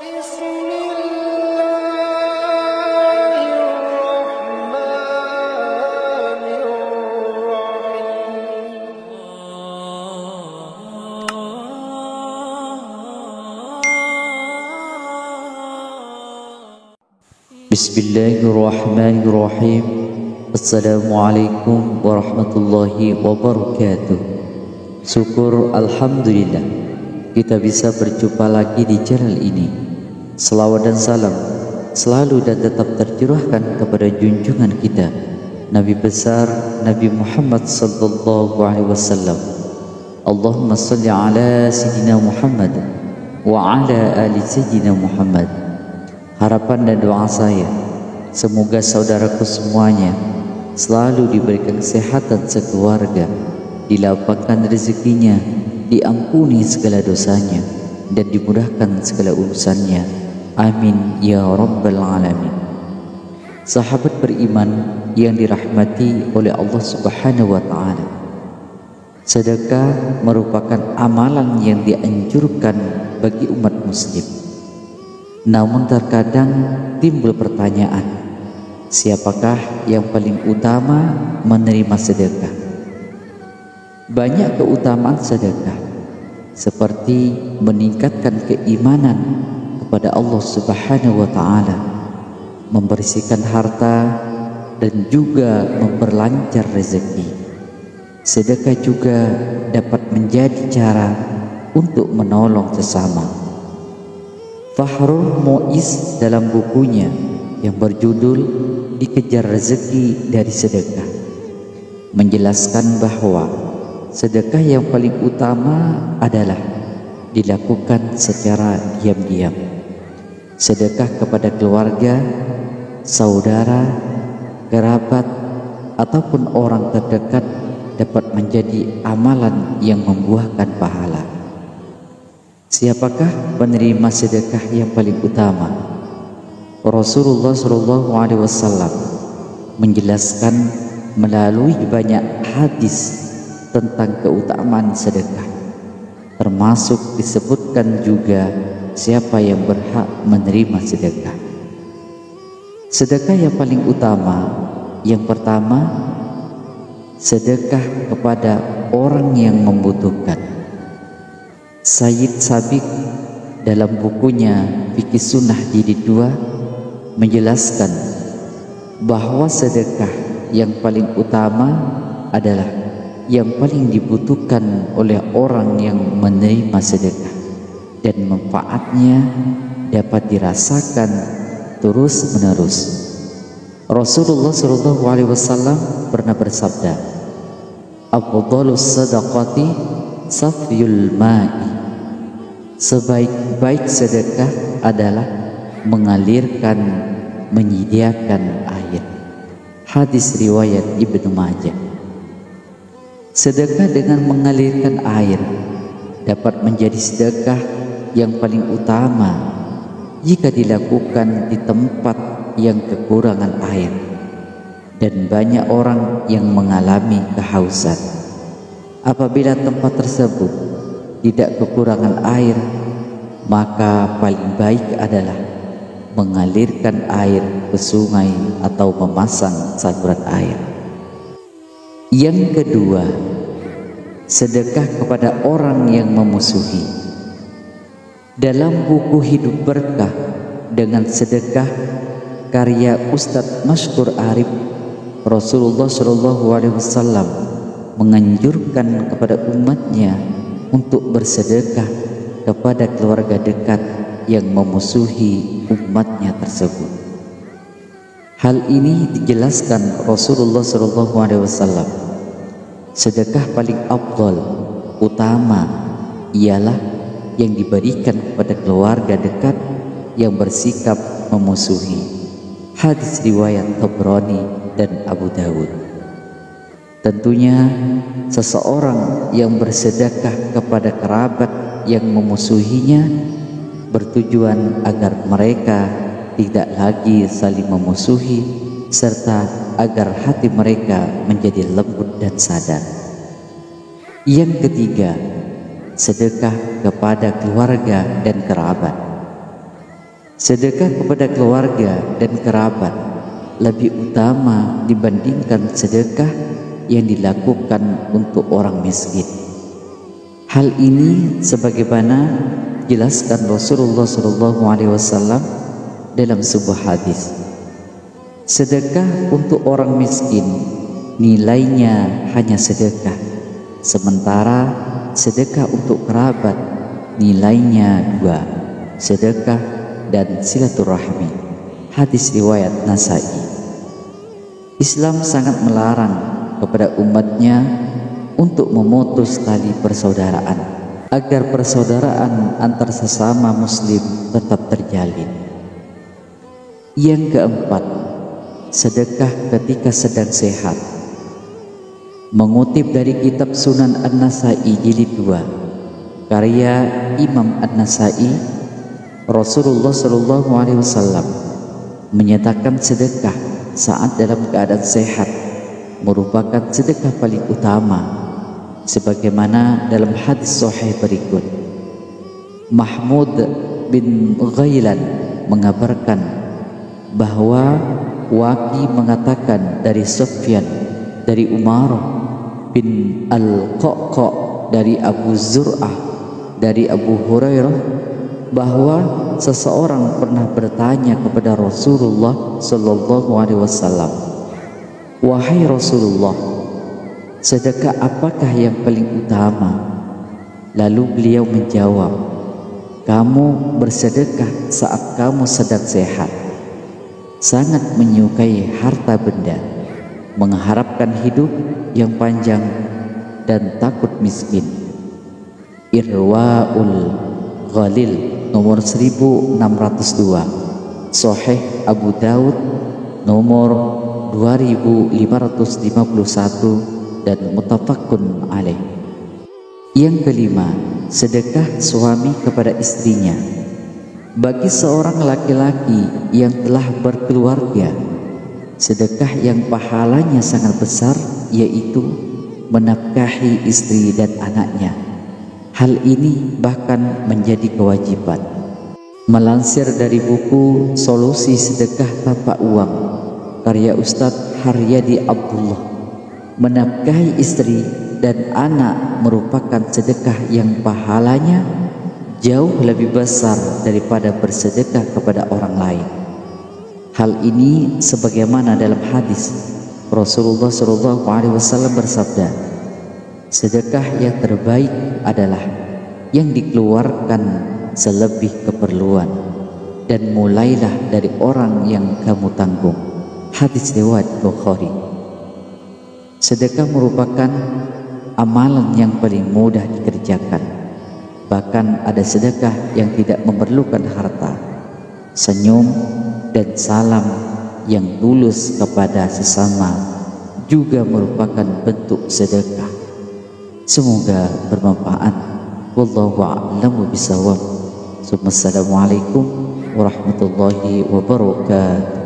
بسم الله الرحمن الرحيم. Bismillahirrahmanirrahim. Assalamualaikum warahmatullahi wabarakatuh. Syukur alhamdulillah kita bisa berjumpa lagi di channel ini. Selawat dan salam selalu dan tetap tercurahkan kepada junjungan kita Nabi besar Nabi Muhammad sallallahu alaihi wasallam. Allahumma shalli ala sayyidina Muhammad wa ala ali sayyidina Muhammad. Harapan dan doa saya, semoga saudaraku semuanya selalu diberikan kesehatan sekeluarga, dilapangkan rezekinya, diampuni segala dosanya, dan dimudahkan segala urusannya. Amin ya rabbal alamin. Sahabat beriman yang dirahmati oleh Allah Subhanahu wa ta'ala, sedekah merupakan amalan yang dianjurkan bagi umat muslim. Namun terkadang timbul pertanyaan, siapakah yang paling utama menerima sedekah? Banyak keutamaan sedekah, seperti meningkatkan keimanan kepada Allah Subhanahu wa ta'ala, membersihkan harta, dan juga memperlancar rezeki. Sedekah juga dapat menjadi cara untuk menolong sesama. Fahrul Mu'iz dalam bukunya yang berjudul Dikejar Rezeki dari Sedekah menjelaskan bahwa sedekah yang paling utama adalah dilakukan secara diam-diam. Sedekah kepada keluarga, saudara, kerabat, ataupun orang terdekat dapat menjadi amalan yang membuahkan pahala. Siapakah penerima sedekah yang paling utama? Rasulullah SAW menjelaskan melalui banyak hadis tentang keutamaan sedekah, termasuk disebutkan juga siapa yang berhak menerima sedekah. Sedekah yang paling utama, yang pertama, sedekah kepada orang yang membutuhkan. Sayyid Sabiq dalam bukunya Fikih Sunnah Jilid 2 menjelaskan bahwa sedekah yang paling utama adalah yang paling dibutuhkan oleh orang yang menerima sedekah, dan manfaatnya dapat dirasakan terus menerus. Rasulullah SAW pernah bersabda, "Afdhalus sadaqati safyul ma'i." Sebaik-baik sedekah adalah mengalirkan, menyediakan air. Hadis riwayat Ibnu Majah. Sedekah dengan mengalirkan air dapat menjadi sedekah yang paling utama jika dilakukan di tempat yang kekurangan air dan banyak orang yang mengalami kehausan. Apabila tempat tersebut tidak kekurangan air, maka paling baik adalah mengalirkan air ke sungai atau memasang saluran air. Yang kedua, sedekah kepada orang yang memusuhi. Dalam buku Hidup Berkah dengan Sedekah karya Ustadz Mashkur Arif, Rasulullah SAW menganjurkan kepada umatnya untuk bersedekah kepada keluarga dekat yang memusuhi umatnya tersebut. Hal ini dijelaskan Rasulullah SAW. Sedekah paling afdal, utama, ialah yang diberikan kepada keluarga dekat yang bersikap memusuhi. Hadis riwayat Tabrani dan Abu Dawud. Tentunya seseorang yang bersedekah kepada kerabat yang memusuhinya bertujuan agar mereka tidak lagi saling memusuhi, serta agar hati mereka menjadi lembut dan sadar. Yang ketiga, sedekah kepada keluarga dan kerabat. Sedekah kepada keluarga dan kerabat lebih utama dibandingkan sedekah yang dilakukan untuk orang miskin. Hal ini sebagaimana jelaskan Rasulullah SAW dalam sebuah hadis. Sedekah untuk orang miskin nilainya hanya sedekah, sementara sedekah untuk kerabat nilainya 2, sedekah dan silaturahmi. Hadis riwayat Nasai. Islam sangat melarang kepada umatnya untuk memutus tali persaudaraan agar persaudaraan antar sesama muslim tetap terjalin. Yang keempat, sedekah ketika sedang sehat. Mengutip dari kitab Sunan An-Nasai jilid 2 karya Imam An-Nasai, Rasulullah SAW menyatakan sedekah saat dalam keadaan sehat merupakan sedekah paling utama, sebagaimana dalam hadis sahih berikut. Mahmud bin Ghailan mengabarkan bahwa Waqi mengatakan dari Sufyan, dari Umar bin Al-Qaqqa, dari Abu Zur'ah, dari Abu Hurairah, bahwa seseorang pernah bertanya kepada Rasulullah SAW, "Wahai Rasulullah, sedekah apakah yang paling utama?" Lalu beliau menjawab, "Kamu bersedekah saat kamu sedang sehat, sangat menyukai harta benda, mengharapkan hidup yang panjang dan takut miskin." Irwaul Ghalil nomor 1602, Sahih Abu Daud nomor 2551 dan muttafaqun alaih. Yang kelima, sedekah suami kepada istrinya. Bagi seorang laki-laki yang telah berkeluarga, sedekah yang pahalanya sangat besar yaitu menafkahi istri dan anaknya. Hal ini bahkan menjadi kewajiban. Melansir dari buku Solusi Sedekah Tanpa Uang karya Ustadz Haryadi Abdullah, menafkahi istri dan anak merupakan sedekah yang pahalanya jauh lebih besar daripada bersedekah kepada orang lain. Hal ini sebagaimana dalam hadis Rasulullah SAW bersabda, sedekah yang terbaik adalah yang dikeluarkan selebih keperluan, dan mulailah dari orang yang kamu tanggung. Hadis riwayat Bukhari. Sedekah merupakan amalan yang paling mudah dikerjakan. Bahkan ada sedekah yang tidak memerlukan harta. Senyum dan salam yang tulus kepada sesama juga merupakan bentuk sedekah. Semoga bermanfaat. Wallahu a'lamu bishawab. Assalamualaikum warahmatullahi wabarakatuh.